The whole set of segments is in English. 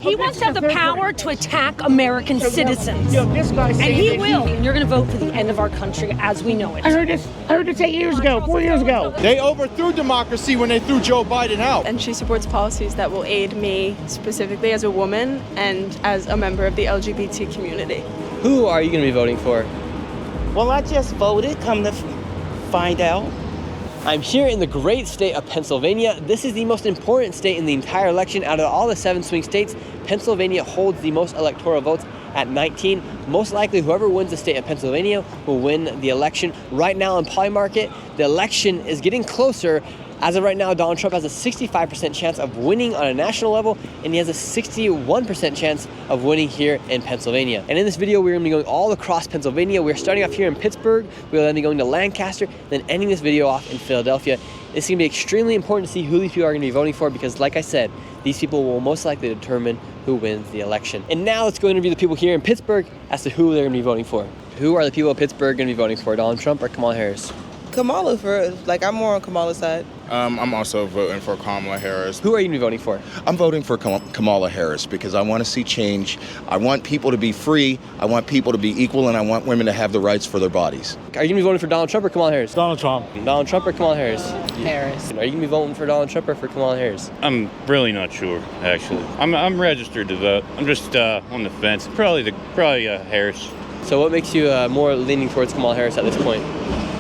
He wants to have the power to attack American citizens. And he will. And you're going to vote for the end of our country as we know it. I heard this 8 years ago, 4 years ago. They overthrew democracy when they threw Joe Biden out. And she supports policies that will aid me specifically as a woman and as a member of the LGBT community. Who are you going to be voting for? Well, I just voted, come to find out. I'm here in the great state of Pennsylvania. This is the most important state in the entire election. Out of all the 7 swing states, Pennsylvania holds the most electoral votes at 19. Most likely, whoever wins the state of Pennsylvania will win the election. Right now in Poly Market, the election is getting closer. As of right now, Donald Trump has a 65% chance of winning on a national level, and he has a 61% chance of winning here in Pennsylvania. And in this video, we're going to be going all across Pennsylvania. We're starting off here in Pittsburgh. We'll then be going to Lancaster, then ending this video off in Philadelphia. It's going to be extremely important to see who these people are going to be voting for because, like I said, these people will most likely determine who wins the election. And now let's go interview the people here in Pittsburgh as to who they're going to be voting for. Who are the people of Pittsburgh going to be voting for, Donald Trump or Kamala Harris? Kamala I'm more on Kamala's side. I'm also voting for Kamala Harris. Who are you going to be voting for? I'm voting for Kamala Harris because I want to see change. I want people to be free. I want people to be equal, and I want women to have the rights for their bodies. Are you going to be voting for Donald Trump or Kamala Harris? Donald Trump. Donald Trump or Kamala Harris? Harris. Are you going to be voting for Donald Trump or for Kamala Harris? I'm really not sure, actually. I'm registered to vote. I'm just on the fence. Probably Harris. So what makes you more leaning towards Kamala Harris at this point?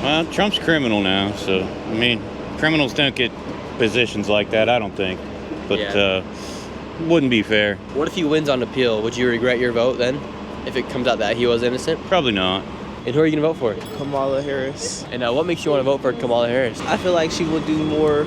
Well, Trump's criminal now, so, I mean, criminals don't get positions like that, I don't think. But wouldn't be fair. What if he wins on appeal? Would you regret your vote then? If it comes out that he was innocent? Probably not. And who are you going to vote for? Kamala Harris. And what makes you want to vote for Kamala Harris? I feel like she will do more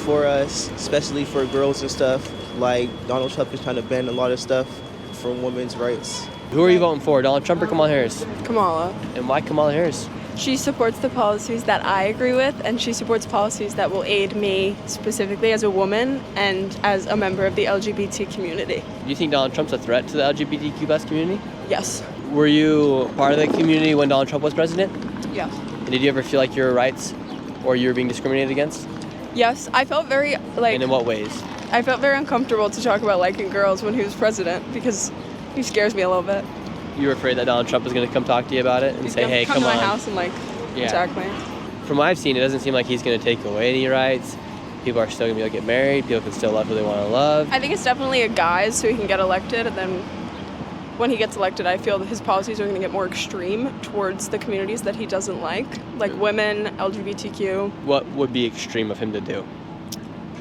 for us, especially for girls and stuff. Like Donald Trump is trying to ban a lot of stuff for women's rights. Who are you voting for, Donald Trump or Kamala Harris? Kamala. And why Kamala Harris? She supports the policies that I agree with, and she supports policies that will aid me specifically as a woman and as a member of the LGBT community. Do you think Donald Trump's a threat to the LGBTQ+ community? Yes. Were you part of the community when Donald Trump was president? Yes. And did you ever feel like your rights or you were being discriminated against? Yes, I felt very, And in what ways? I felt very uncomfortable to talk about liking girls when he was president because he scares me a little bit. You were afraid that Donald Trump was going to come talk to you about it and He's say, hey, come come to on. my house and attack me. From what I've seen, it doesn't seem like he's going to take away any rights. People are still going to be able to get married. People can still love who they want to love. I think it's definitely a guise so he can get elected, and then when he gets elected, I feel that his policies are going to get more extreme towards the communities that he doesn't like women, LGBTQ. What would be extreme of him to do?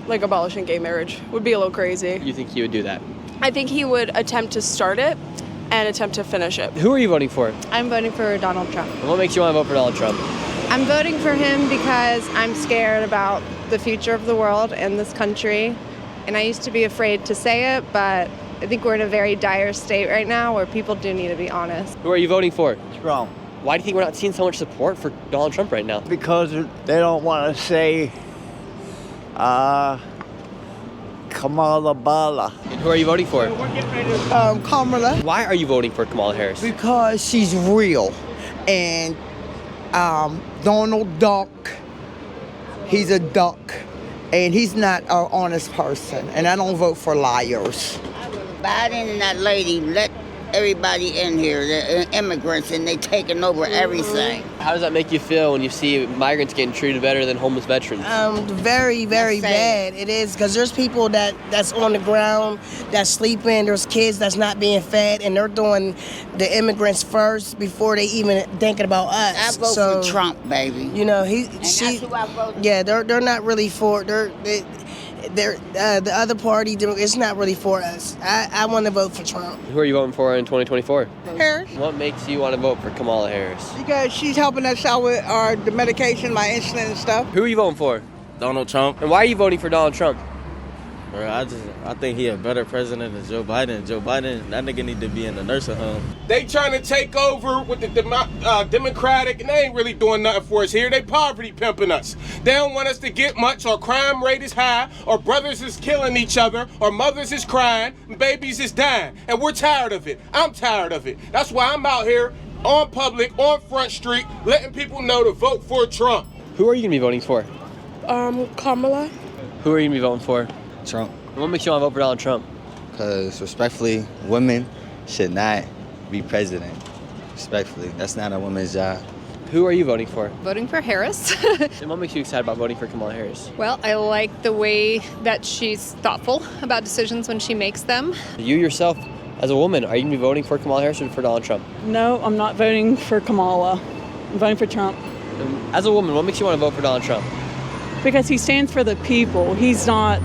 Like abolishing gay marriage would be a little crazy. You think he would do that? I think he would attempt to start it and attempt to finish it. Who are you voting for? I'm voting for Donald Trump. And what makes you want to vote for Donald Trump? I'm voting for him because I'm scared about the future of the world and this country. And I used to be afraid to say it, but I think we're in a very dire state right now where people do need to be honest. Who are you voting for? Trump. Why do you think we're not seeing so much support for Donald Trump right now? Because they don't want to say Kamala Bala. And who are you voting for? Kamala. Why are you voting for Kamala Harris? Because she's real. And Donald Duck, he's a duck. And he's not an honest person. And I don't vote for liars. Biden and that lady let everybody in here, the immigrants, and they taking over everything. How does that make you feel when you see migrants getting treated better than homeless veterans? Very, very bad. It is, because there's people that's on the ground, that's sleeping. There's kids that's not being fed, and they're doing the immigrants first before they even thinking about us. I vote for Trump, baby. You know, That's who I vote for. Yeah, they're not really for the other party. It's not really for us. I want to vote for Trump. Who are you voting for in 2024? Harris. What makes you want to vote for Kamala Harris? Because she's helping us out with the medication, my insulin and stuff. Who are you voting for? Donald Trump. And why are you voting for Donald Trump? I think he a better president than Joe Biden. Joe Biden, that nigga need to be in the nursing home. They trying to take over with the Democratic, and they ain't really doing nothing for us here. They poverty pimping us. They don't want us to get much. Our crime rate is high. Our brothers is killing each other. Our mothers is crying. And babies is dying. And we're tired of it. I'm tired of it. That's why I'm out here on public, on Front Street, letting people know to vote for Trump. Who are you going to be voting for? Kamala. Who are you going to be voting for? Trump. And what makes you want to vote for Donald Trump? because respectfully, women should not be president. Respectfully, that's not a woman's job. Who are you voting for? Voting for Harris. And what makes you excited about voting for Kamala Harris? Well, I like the way that she's thoughtful about decisions when she makes them. You yourself, as a woman, are you going to be voting for Kamala Harris or for Donald Trump? No, I'm not voting for Kamala. I'm voting for Trump. As a woman, what makes you want to vote for Donald Trump? Because he stands for the people. He's not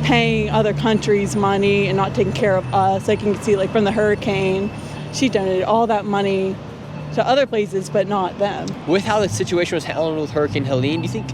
paying other countries money and not taking care of us. Like you can see, like from the hurricane, she donated all that money to other places, but not them. With how the situation was handled with Hurricane Helene, do you think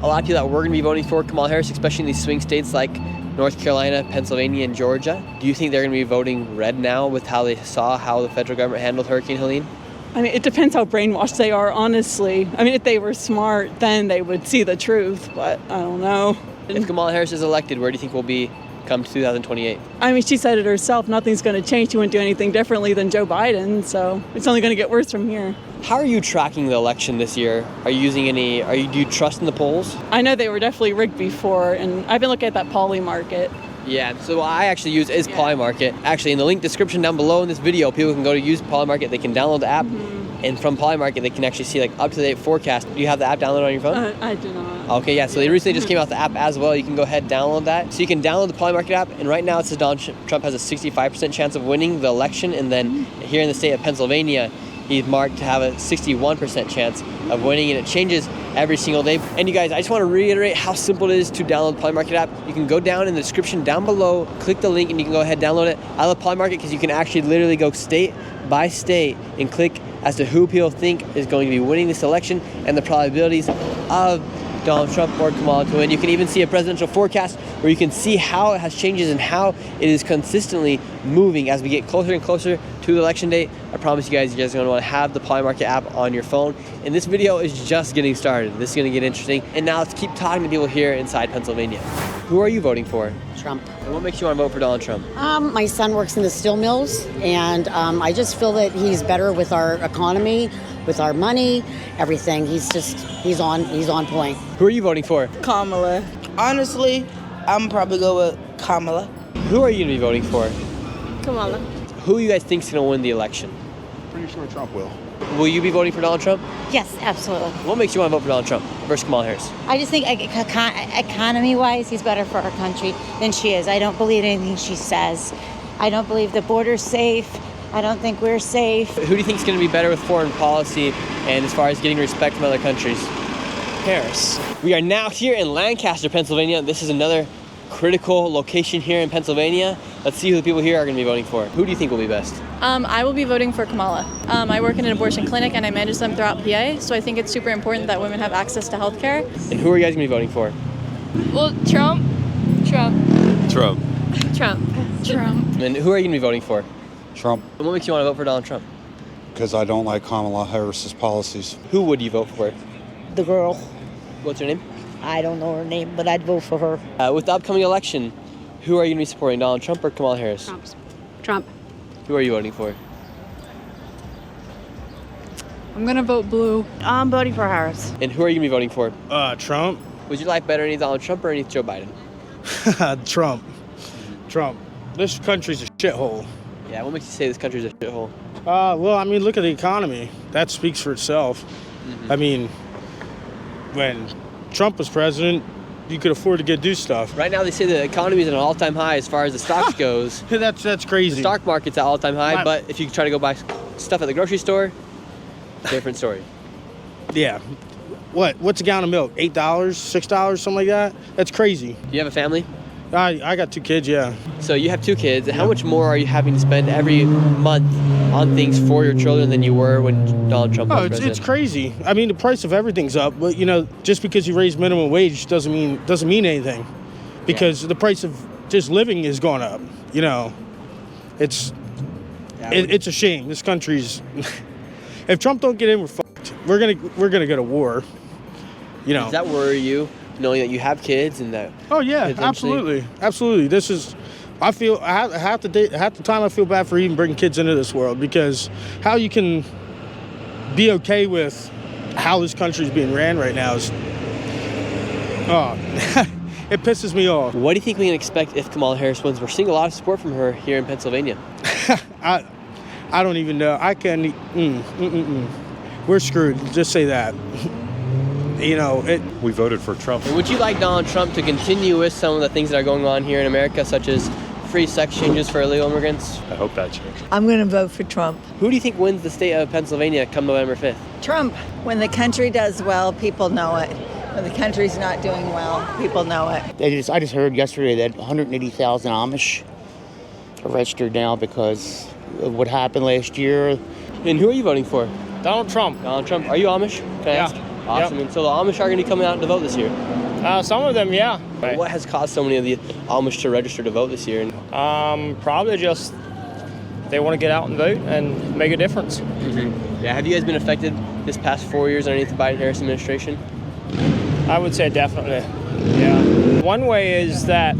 a lot of people that were going to be voting for Kamala Harris, especially in these swing states like North Carolina, Pennsylvania, and Georgia, do you think they're going to be voting red now with how they saw how the federal government handled Hurricane Helene? I mean, it depends how brainwashed they are, honestly. I mean, if they were smart, then they would see the truth, but I don't know. If Kamala Harris is elected, where do you think we'll be come 2028? I mean, she said it herself, nothing's going to change. She wouldn't do anything differently than Joe Biden, so it's only going to get worse from here. How are you tracking the election this year? Are you using do you trust in the polls? I know they were definitely rigged before, and I've been looking at that Poly market. Yeah, so what I actually use is Polymarket. Actually, in the link description down below in this video, people can go to use Polymarket. They can download the app, and from Polymarket, they can actually see like up-to-date forecast. Do you have the app downloaded on your phone? I do not. Okay, yeah, so they recently just came out the app as well. You can go ahead and download that. So you can download the Polymarket app, and right now it says Donald Trump has a 65% chance of winning the election, and then here in the state of Pennsylvania, he's marked to have a 61% chance of winning, and it changes every single day. And you guys, I just want to reiterate how simple it is to download the Polymarket app. You can go down in the description down below, click the link, and you can go ahead and download it. I love Polymarket because you can actually literally go state by state and click as to who people think is going to be winning this election and the probabilities of Donald Trump or Kamala to win. You can even see a presidential forecast where you can see how it has changes and how it is consistently moving as we get closer and closer to the election date. I promise you guys are going to want to have the Polymarket app on your phone. And this video is just getting started. This is going to get interesting. And now let's keep talking to people here inside Pennsylvania. Who are you voting for? Trump. And what makes you want to vote for Donald Trump? My son works in the steel mills, and I just feel that he's better with our economy, with our money, everything. He's on point. Who are you voting for? Kamala. Honestly, I'm probably go with Kamala. Who are you going to be voting for? Kamala. Who you guys think is going to win the election? Pretty sure Trump will. Will you be voting for Donald Trump? Yes, absolutely. What makes you want to vote for Donald Trump versus Kamala Harris? I just think economy-wise, he's better for our country than she is. I don't believe anything she says. I don't believe the border's safe. I don't think we're safe. Who do you think is going to be better with foreign policy and as far as getting respect from other countries? Harris. We are now here in Lancaster, Pennsylvania. This is another critical location here in Pennsylvania. Let's see who the people here are going to be voting for. Who do you think will be best? I will be voting for Kamala. I work in an abortion clinic and I manage them throughout PA, so I think it's super important that women have access to health care. And who are you guys going to be voting for? Well, Trump. Trump. Trump. And who are you going to be voting for? Trump. And what makes you want to vote for Donald Trump? Because I don't like Kamala Harris's policies. Who would you vote for? The girl. What's her name? I don't know her name, but I'd vote for her. With the upcoming election, who are you going to be supporting, Donald Trump or Kamala Harris? Trump. Who are you voting for? I'm going to vote blue. I'm voting for Harris. And who are you going to be voting for? Trump. Would you like better any Donald Trump or any Joe Biden? Trump. This country's a shithole. Yeah, what makes you say this country's a shithole? Well, I mean, look at the economy. That speaks for itself. I mean, when Trump was president, you could afford to do stuff. Right now, they say the economy is at an all-time high as far as the stocks goes. That's crazy. The stock market's at all-time high, but if you try to go buy stuff at the grocery store, different story. Yeah. What's a gallon of milk? $8, $6, something like that? That's crazy. Do you have a family? I got 2 kids, yeah. So you have 2 kids. How much more are you having to spend every month on things for your children than you were when Donald Trump was president? It's crazy. I mean, the price of everything's up, but just because you raise minimum wage doesn't mean anything, because the price of just living is going up. It's a shame. This country's. If Trump don't get in, we're fucked. We're gonna go to war. Does that worry you, knowing that you have kids and that? Oh yeah, absolutely. This is. I feel half the time I feel bad for even bringing kids into this world, because how you can be okay with how this country's being ran right now is. it pisses me off. What do you think we can expect if Kamala Harris wins? We're seeing a lot of support from her here in Pennsylvania. I don't even know. I can't. We're screwed. Just say that. We voted for Trump. And would you like Donald Trump to continue with some of the things that are going on here in America, such as free sex changes for illegal immigrants? I hope that changes. I'm going to vote for Trump. Who do you think wins the state of Pennsylvania come November 5th? Trump. When the country does well, people know it. When the country's not doing well, people know it. I just heard yesterday that 180,000 Amish are registered now because of what happened last year. And who are you voting for? Donald Trump. Donald Trump. Are you Amish? Can I ask? Awesome. Yep. And so the Amish are going to be coming out to vote this year? Some of them, yeah. What has caused so many of the Amish to register to vote this year? Probably just they want to get out and vote and make a difference. Mm-hmm. Yeah. Have you guys been affected this past 4 years underneath the Biden-Harris administration? I would say definitely. Yeah. One way is that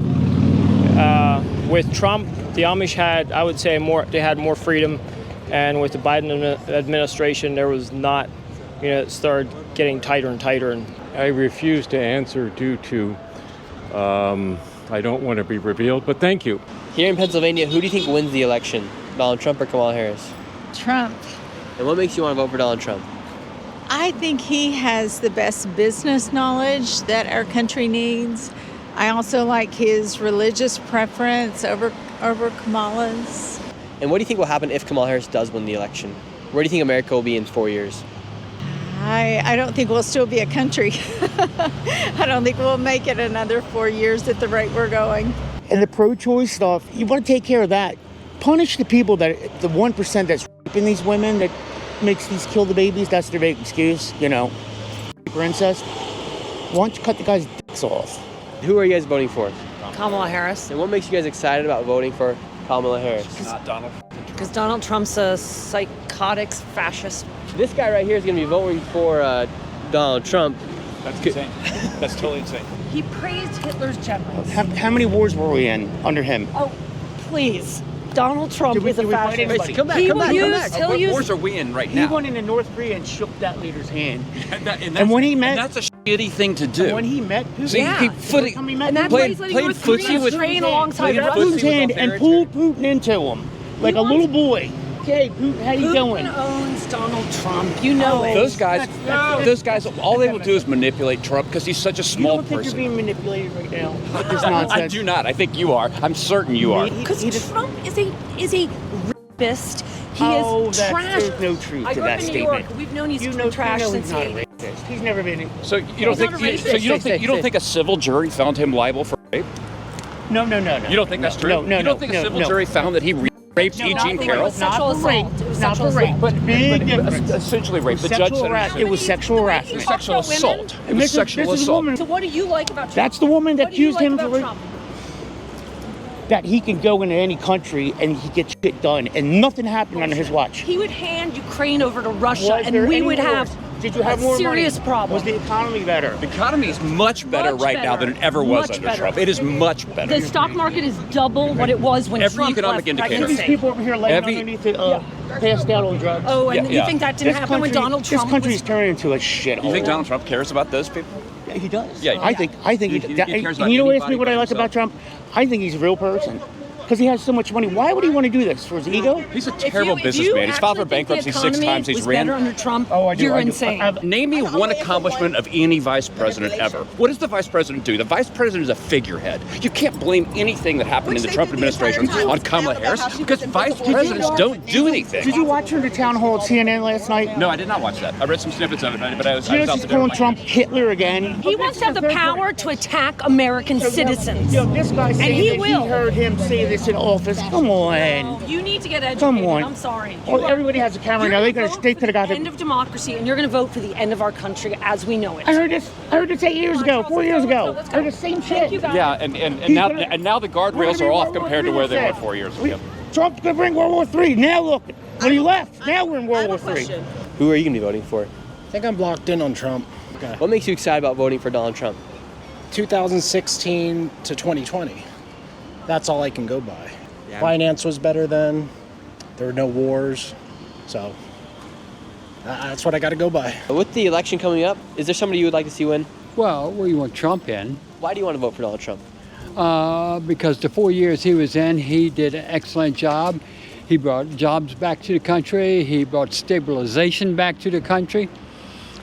with Trump, the Amish had, I would say, they had more freedom, and with the Biden administration, there was not. It started getting tighter and tighter. And I refuse to answer due to I don't want to be revealed, but thank you. Here in Pennsylvania, who do you think wins the election? Donald Trump or Kamala Harris? Trump. And what makes you want to vote for Donald Trump? I think he has the best business knowledge that our country needs. I also like his religious preference over Kamala's. And what do you think will happen if Kamala Harris does win the election? Where do you think America will be in 4 years? I don't think we'll still be a country. I don't think we'll make it another 4 years at the rate we're going. And the pro-choice stuff, you want to take care of that. Punish the people the 1% that's raping these women, that makes these kill the babies. That's their big excuse, for incest. Why don't you cut the guys' dicks off? Who are you guys voting for? Kamala Harris. And what makes you guys excited about voting for Kamala Harris? Not Donald. Because Donald Trump's a psychotic fascist. This guy right here is going to be voting for Donald Trump. That's insane. That's totally insane. He praised Hitler's generals. How many wars were we in under him? Oh, please. Donald Trump is a fascist. Come back. What wars are we in right now? He went into North Korea and shook that leader's hand. and when he met... And that's a shitty thing to do. And when he met Putin... See, yeah. And that's why he's letting North Koreans train alongside Putin's hand and pulled Putin into him. Like a little boy. Okay, Putin, how you doing? Putin owns Donald Trump. You know it. Those guys, all they will do is manipulate Trump because he's such a small person. You don't think you're being manipulated right now with this nonsense? I do not. I think you are. I'm certain you are. Because Trump is a rapist. He is trash. There's no truth I to grew that up in New statement. York. We've known he's trash since he's not a racist. He's never been. So you don't think a civil jury found him liable for rape? No. You don't think that's true? No. You don't think a civil jury found that he raped E. Jean Carroll? Sexual assault. It was sexual assault. But essentially rape. The judge said it was sexual harassment. It was sexual assault. It was sexual assault. So what do you like about Trump? That's the woman that accused him of Trump? That he can go into any country and he gets shit done, and nothing happened under his watch. He would hand Ukraine over to Russia, and we would have a serious problem. Was the economy better? The economy is much better right now than it ever was under Trump. It is much better. The stock market is double what it was when every Trump economic Look indicator. at these people over here laying underneath it, passed out on drugs. Oh, and you think that didn't happen when Donald Trump This country's turning into a shithole. You think Donald Trump cares about those people? Yeah, he does. Yeah, I think he cares about you know, ask me anybody what I but like about himself. Trump. I think he's a real person. Because he has so much money. Why would he want to do this? For his ego? He's a terrible businessman. He's filed for bankruptcy 6 times. He's ran. Better under Trump. Oh, I do. You're insane. Name me one accomplishment of any vice president ever. What does the vice president do? The vice president is a figurehead. You can't blame anything that happened in the Trump administration on Kamala Harris because vice presidents don't do anything. Did you watch her in the town hall at CNN last night? No, I did not watch that. I read some snippets of it, but I was You know, out she's the calling door. Trump Hitler again. He wants to have the power to attack American citizens. This guy and saying he that will. he heard him say this in office. Come on. You need to get educated. Come on. I'm sorry. Well, everybody has a camera now. They could have got end of democracy, and you're going to vote for the end of our country as we know it. I heard this 8 years ago, 4 years ago. I heard the same shit. Yeah, and now the guardrails are off compared to where they were 4 years ago. Trump's going to bring World War III. Now look, when he left, now we're in World War III. Who are you going to be voting for? I think I'm locked in on Trump. Okay. What makes you excited about voting for Donald Trump? 2016 to 2020. That's all I can go by. Finance was better then. There were no wars. So that's what I got to go by. With the election coming up, is there somebody you would like to see win? Well, where you want Trump in? Why do you want to vote for Donald Trump? Because the 4 years he was in, he did an excellent job. He brought jobs back to the country. He brought stabilization back to the country.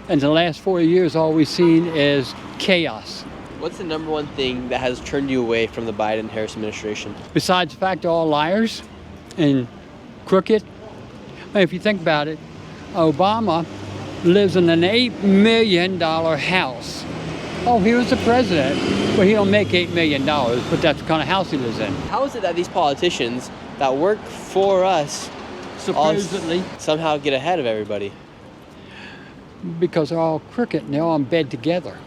And the last 4 years, all we've seen is chaos. What's the number one thing that has turned you away from the Biden-Harris administration? Besides the fact they're all liars and crooked. I mean, if you think about it, Obama lives in an $8 million house. Oh, he was the president, but he don't make $8 million, but that's the kind of house he lives in. How is it that these politicians that work for us Supposedly. somehow get ahead of everybody? Because they're all crooked and they're all in bed together.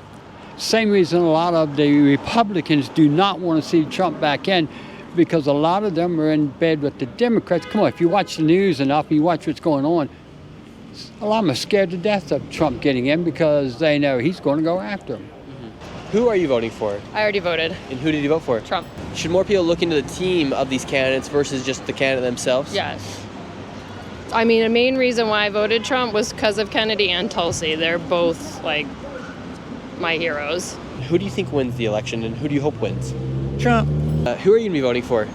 Same reason a lot of the Republicans do not want to see Trump back in, because a lot of them are in bed with the Democrats. Come on, if you watch the news enough, you watch what's going on, a lot of them are scared to death of Trump getting in because they know he's going to go after them. Who are you voting for? I already voted. And who did you vote for? Trump. Should more people look into the team of these candidates versus just the candidate themselves? Yes. I mean, the main reason why I voted Trump was because of Kennedy and Tulsi. They're both, like, my heroes. Who do you think wins the election, and who do you hope wins? Trump. Who are you going to be voting for?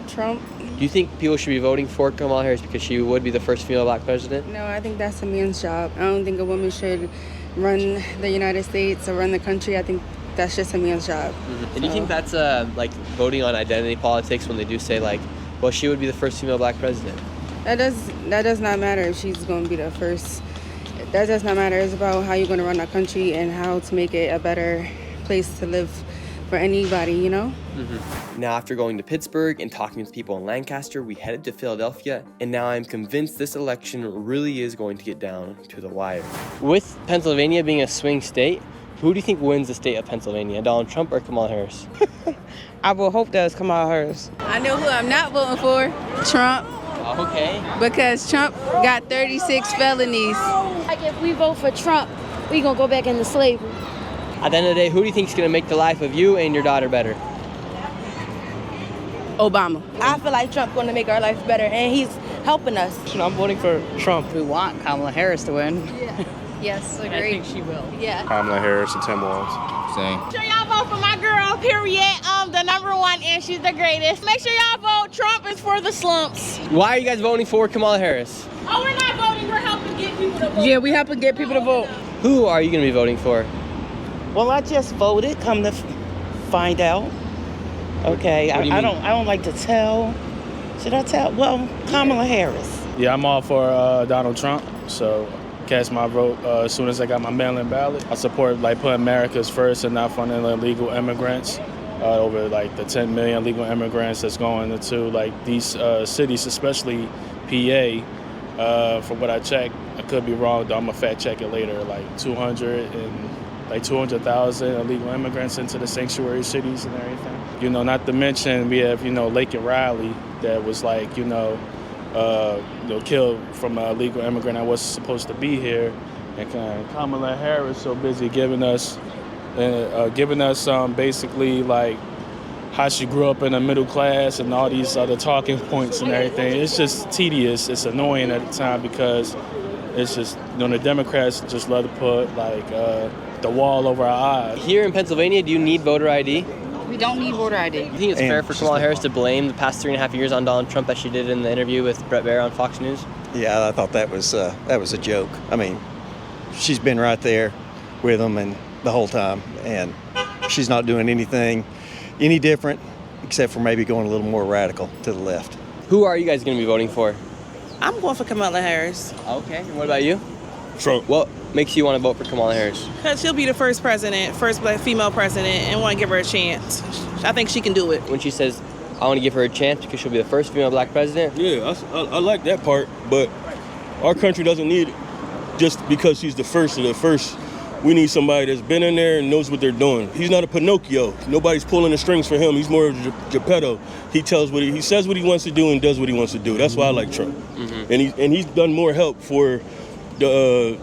Trump. Do you think people should be voting for Kamala Harris because she would be the first female black president? No, I think that's a man's job. I don't think a woman should run the United States or run the country. I think that's just a man's job. And do you think that's like voting on identity politics when they do say, like, well, she would be the first female black president? That does not matter if she's going to be the first. That does not matter. It's about how you're going to run our country and how to make it a better place to live for anybody, you know? Now, after going to Pittsburgh and talking with people in Lancaster, we headed to Philadelphia, and now I'm convinced this election really is going to get down to the wire. With Pennsylvania being a swing state, who do you think wins the state of Pennsylvania, Donald Trump or Kamala Harris? I will hope that's Kamala Harris. I know who I'm not voting for. Trump. Okay. Because Trump got 36 felonies. Like if we vote for Trump, we gonna go back into slavery. At the end of the day, who do you think is going to make the life of you and your daughter better? Obama. I feel like Trump's going to make our life better, and he's helping us. I'm voting for Trump. We want Kamala Harris to win. Yeah. Yes, agree. I think she will. Yeah. Kamala Harris and Tim Walz. Same. Make sure y'all vote for my girl, period. The number one, and she's the greatest. Make sure y'all vote. Trump is for the slumps. Why are you guys voting for Kamala Harris? Oh, we're not voting. We're helping get people to vote. Yeah, we helping get people to vote. Who are you going to be voting for? Well, I just voted. Come to find out. Okay, I don't like to tell. Should I tell? Well, Kamala Harris. Yeah, I'm all for Donald Trump. So cast my vote as soon as I got my mail-in ballot. I support like putting America's first and not funding illegal immigrants. Over like the 10 million legal immigrants that's going into like these cities, especially PA. From what I checked, I could be wrong, though I'm gonna fact check it later. Like 200,000 illegal immigrants into the sanctuary cities and everything. You know, not to mention we have Lake and Riley that was like killed from an illegal immigrant that wasn't supposed to be here, and Kamala Harris so busy giving us basically like how she grew up in the middle class and all these other talking points and everything. It's just tedious. It's annoying at the time because it's just the Democrats just love to put like the wall over our eyes. Here in Pennsylvania, do you need voter ID? We don't need voter ID. Do you think it's fair for Kamala Harris to blame the past 3.5 years on Donald Trump as she did in the interview with Brett Baier on Fox News? Yeah, I thought that was a joke. I mean, she's been right there with him and the whole time, and she's not doing anything any different except for maybe going a little more radical to the left. Who are you guys going to be voting for? I'm going for Kamala Harris. Okay, and what about you? Trump. What makes you want to vote for Kamala Harris? Because she'll be the first president, first black female president, and want to give her a chance. I think she can do it. When she says, I want to give her a chance because she'll be the first female black president? Yeah, I like that part, but our country doesn't need it just because she's the first of the first. We need somebody that's been in there and knows what they're doing. He's not a Pinocchio. Nobody's pulling the strings for him. He's more of Geppetto. He says what he wants to do and does what he wants to do. That's why I like Trump. Mm-hmm. And he's done more help for the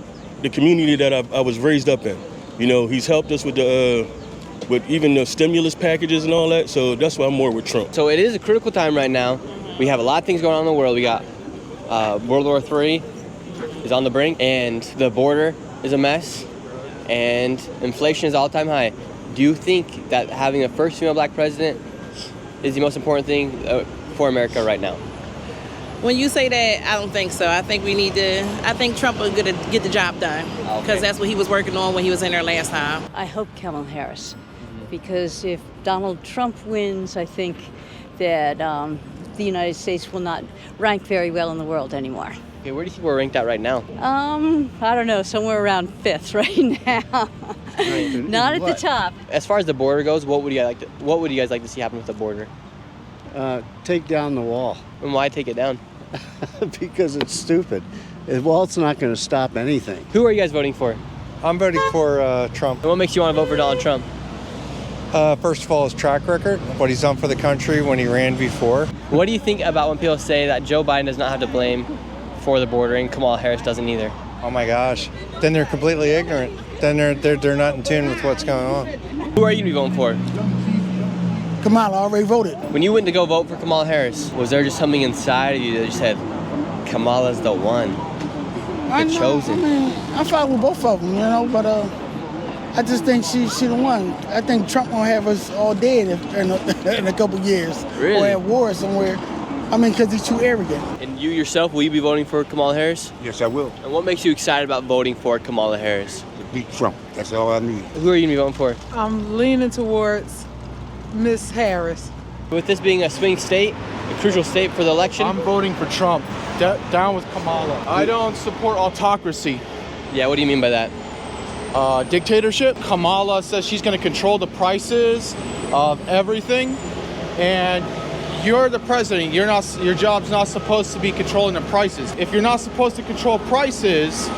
community that I was raised up in. He's helped us with even the stimulus packages and all that. So that's why I'm more with Trump. So it is a critical time right now. We have a lot of things going on in the world. We got World War III is on the brink, and the border is a mess. And inflation is all-time high. Do you think that having a first female black president is the most important thing for America right now? When you say that, I don't think so. I think Trump will get the job done because that's what he was working on when he was in there last time. I hope Kamala Harris, because if Donald Trump wins, I think that the United States will not rank very well in the world anymore. Okay, where do you think we're ranked at right now? I don't know, somewhere around 5th right now. Not at the top. As far as the border goes, what would you guys like to see happen with the border? Take down the wall. And why take it down? Because it's stupid. Well, it's not going to stop anything. Who are you guys voting for? I'm voting for Trump. And what makes you want to vote for Donald Trump? First of all, his track record, what he's done for the country when he ran before. What do you think about when people say that Joe Biden does not have to blame for the border and Kamala Harris doesn't either? Oh my gosh, then they're completely ignorant. Then they're not in tune with what's going on. Who are you going to be voting for? Kamala already voted. When you went to go vote for Kamala Harris, was there just something inside of you that just said, Kamala's the one, the chosen? I follow both of them, but I just think she's the one. I think Trump gonna have us all dead in a couple years. Really? Or at war somewhere. Because he's too arrogant. And you yourself, will you be voting for Kamala Harris? Yes, I will. And what makes you excited about voting for Kamala Harris? To beat Trump. That's all I need. Who are you going to be voting for? I'm leaning towards Miss Harris. With this being a swing state, a crucial state for the election. I'm voting for Trump. Down with Kamala. I don't support autocracy. Yeah, what do you mean by that? Dictatorship. Kamala says she's going to control the prices of everything, and you're the president. Your job's not supposed to be controlling the prices. If you're not supposed to control prices,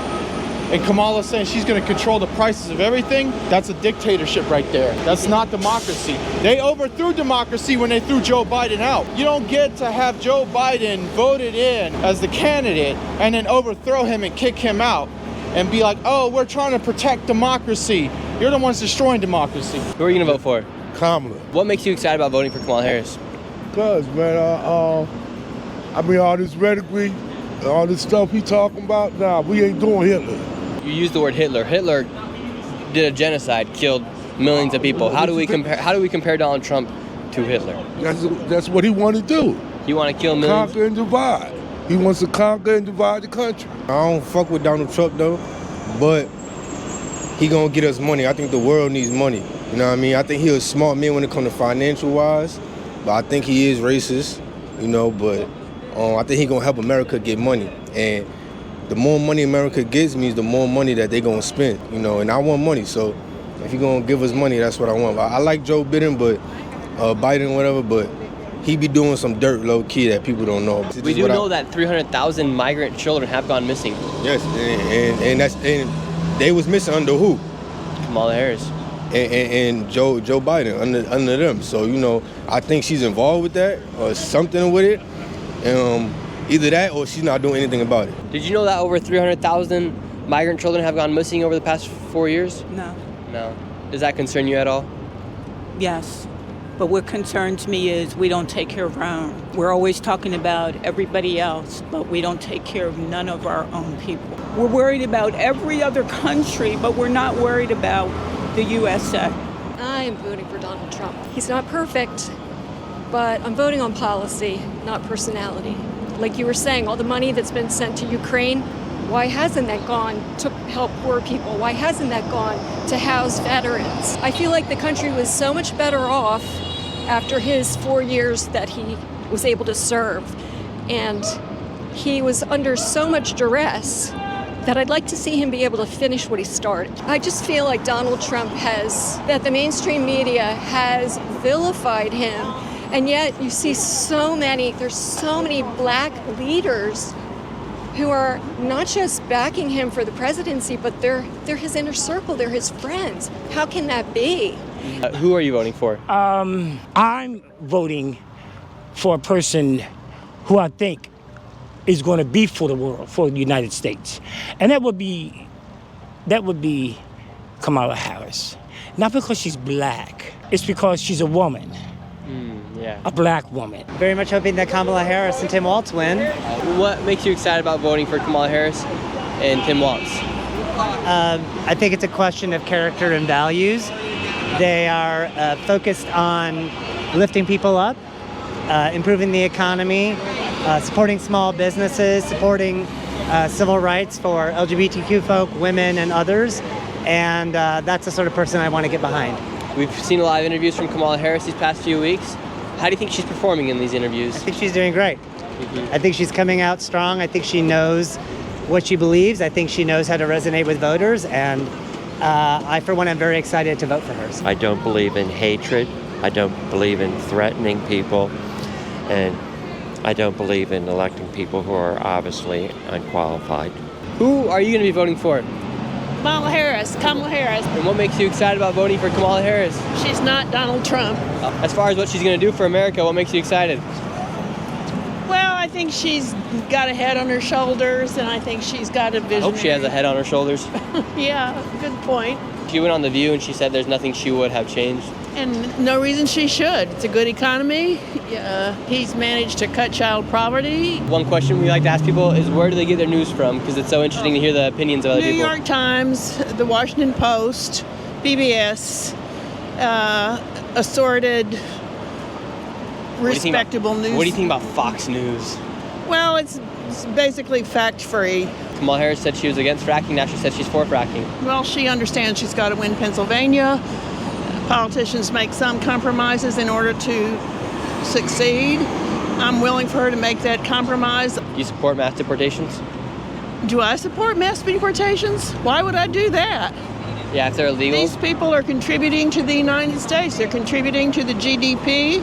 and Kamala's saying she's going to control the prices of everything, that's a dictatorship right there. That's not democracy. They overthrew democracy when they threw Joe Biden out. You don't get to have Joe Biden voted in as the candidate and then overthrow him and kick him out and be like, oh, we're trying to protect democracy. You're the ones destroying democracy. Who are you going to vote for? Kamala. What makes you excited about voting for Kamala Harris? Because, man, all this rhetoric, all this stuff he talking about, we ain't doing Hitler. You used the word Hitler. Hitler did a genocide, killed millions of people. How do we compare Donald Trump to Hitler? That's what he want to do. You want to kill millions? Conquer and divide. He wants to conquer and divide the country. I don't fuck with Donald Trump though, but he gonna get us money. I think the world needs money. You know what I mean? I think he a smart man when it comes to financial wise, but I think he is racist, but I think he gonna help America get money. And the more money America gets means the more money that they gonna spend, and I want money. So if he gonna give us money, that's what I want. I like Joe Biden, but he be doing some dirt low key that people don't know. We do know that 300,000 migrant children have gone missing. Yes, and they was missing under who? Kamala Harris. And Joe Biden under them. So I think she's involved with that or something with it. Either that or she's not doing anything about it. Did you know that over 300,000 migrant children have gone missing over the past 4 years? No. No. Does that concern you at all? Yes. But what concerns me is we don't take care of our own. We're always talking about everybody else, but we don't take care of none of our own people. We're worried about every other country, but we're not worried about the USA. I am voting for Donald Trump. He's not perfect, but I'm voting on policy, not personality. Like you were saying, all the money that's been sent to Ukraine, why hasn't that gone to help poor people? Why hasn't that gone to house veterans? I feel like the country was so much better off after his 4 years that he was able to serve. And he was under so much duress that I'd like to see him be able to finish what he started. I just feel like Donald Trump that the mainstream media has vilified him. And yet you see there's so many black leaders who are not just backing him for the presidency, but they're his inner circle, they're his friends. How can that be? Who are you voting for? I'm voting for a person who I think is going to be for the world, for the United States. And that would be Kamala Harris. Not because she's black, it's because she's a woman. Yeah. A black woman. Very much hoping that Kamala Harris and Tim Walz win. What makes you excited about voting for Kamala Harris and Tim Walz? I think it's a question of character and values. They are focused on lifting people up, improving the economy, supporting small businesses, supporting civil rights for LGBTQ folk, women, and others. And that's the sort of person I want to get behind. We've seen a lot of interviews from Kamala Harris these past few weeks. How do you think she's performing in these interviews? I think she's doing great. I think she's coming out strong. I think she knows what she believes. I think she knows how to resonate with voters. And I, for one, am very excited to vote for her. I don't believe in hatred. I don't believe in threatening people. And I don't believe in electing people who are obviously unqualified. Who are you going to be voting for? Kamala Harris. And what makes you excited about voting for Kamala Harris? She's not Donald Trump. As far as what she's going to do for America, what makes you excited? Well, I think she's got a head on her shoulders, and I think she's got a vision. I hope she has a head on her shoulders. Yeah, good point. She went on The View and she said there's nothing she would have changed. And no reason she should. It's a good economy. He's managed to cut child poverty. One question we like to ask people is where do they get their news from? Because it's so interesting to hear the opinions of other people. New York Times, The Washington Post, BBS, assorted, respectable news. What do you think about Fox News? Well, it's basically fact-free. Kamala Harris said she was against fracking. Now she said she's for fracking. Well, she understands she's got to win Pennsylvania. Politicians make some compromises in order to succeed. I'm willing for her to make that compromise. Do you support mass deportations? Do I support mass deportations? Why would I do that? Yeah, if they're illegal. These people are contributing to the United States. They're contributing to the GDP.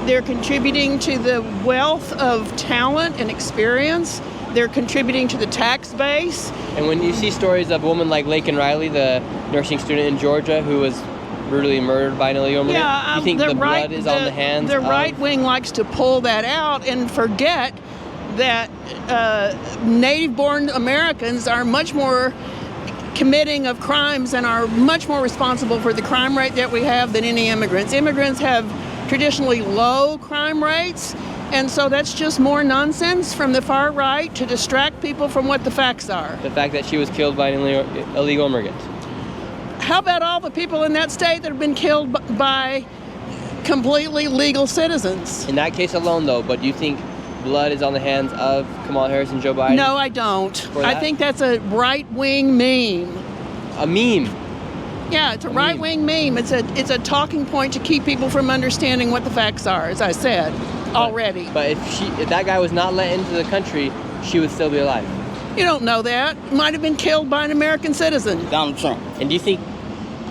They're contributing to the wealth of talent and experience. They're contributing to the tax base. And when you see stories of a woman like Laken Riley, the nursing student in Georgia who was brutally murdered by an illegal immigrant, do you think the blood is on the hands The of... right wing likes to pull that out and forget that native-born Americans are much more committing of crimes and are much more responsible for the crime rate that we have than any immigrants. Immigrants have traditionally low crime rates, and so that's just more nonsense from the far right to distract people from what the facts are. The fact that she was killed by an illegal immigrant. How about all the people in that state that have been killed by completely legal citizens? In that case alone, though, but do you think blood is on the hands of Kamala Harris and Joe Biden? No, I don't. I think that's a right-wing meme. A meme? Yeah, it's a right-wing meme. It's a talking point to keep people from understanding what the facts are, as I said already. But if that guy was not let into the country, she would still be alive. You don't know that. Might have been killed by an American citizen. Donald Trump. And do you think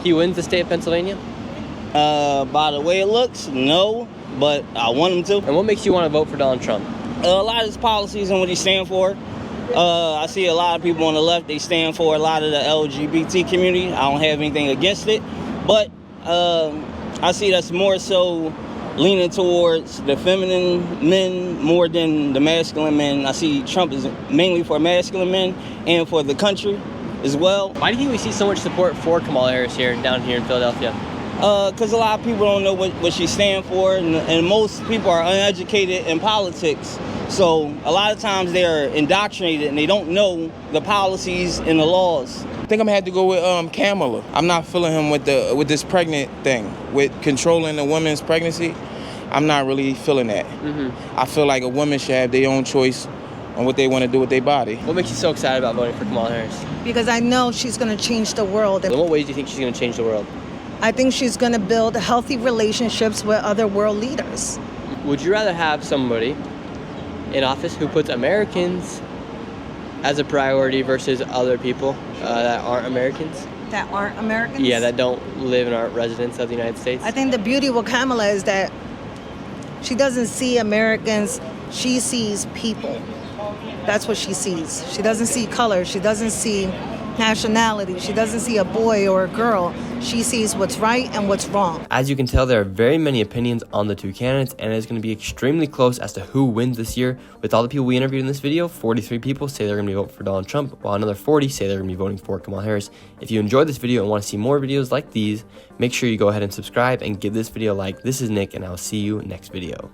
he wins the state of Pennsylvania? By the way it looks, no, but I want him to. And what makes you want to vote for Donald Trump? A lot of his policies and what he stands for. I see a lot of people on the left, they stand for a lot of the LGBT community. I don't have anything against it, but I see that's more so leaning towards the feminine men more than the masculine men. I see Trump is mainly for masculine men and for the country as well. Why do you think we see so much support for Kamala Harris down here in Philadelphia? Because a lot of people don't know what she stands for, and most people are uneducated in politics. So a lot of times they're indoctrinated and they don't know the policies and the laws. I think I'm gonna have to go with Kamala. I'm not feeling him with this pregnant thing, with controlling a woman's pregnancy. I'm not really feeling that. I feel like a woman should have their own choice on what they want to do with their body. What makes you so excited about voting for Kamala Harris? Because I know she's going to change the world. In what ways do you think she's going to change the world? I think she's going to build healthy relationships with other world leaders. Would you rather have somebody in office who puts Americans as a priority versus other people that aren't Americans? That aren't Americans? Yeah, that don't live and aren't residents of the United States? I think the beauty with Kamala is that she doesn't see Americans, she sees people. That's what she sees. She doesn't see color, she doesn't see nationality, she doesn't see a boy or a girl. She sees what's right and what's wrong. As you can tell, there are very many opinions on the two candidates, and it is going to be extremely close as to who wins this year. With all the people we interviewed in this video, 43 people say they're going to be voting for Donald Trump, while another 40 say they're going to be voting for Kamala Harris. If you enjoyed this video and want to see more videos like these, make sure you go ahead and subscribe and give this video a like. This is Nick, and I'll see you next video.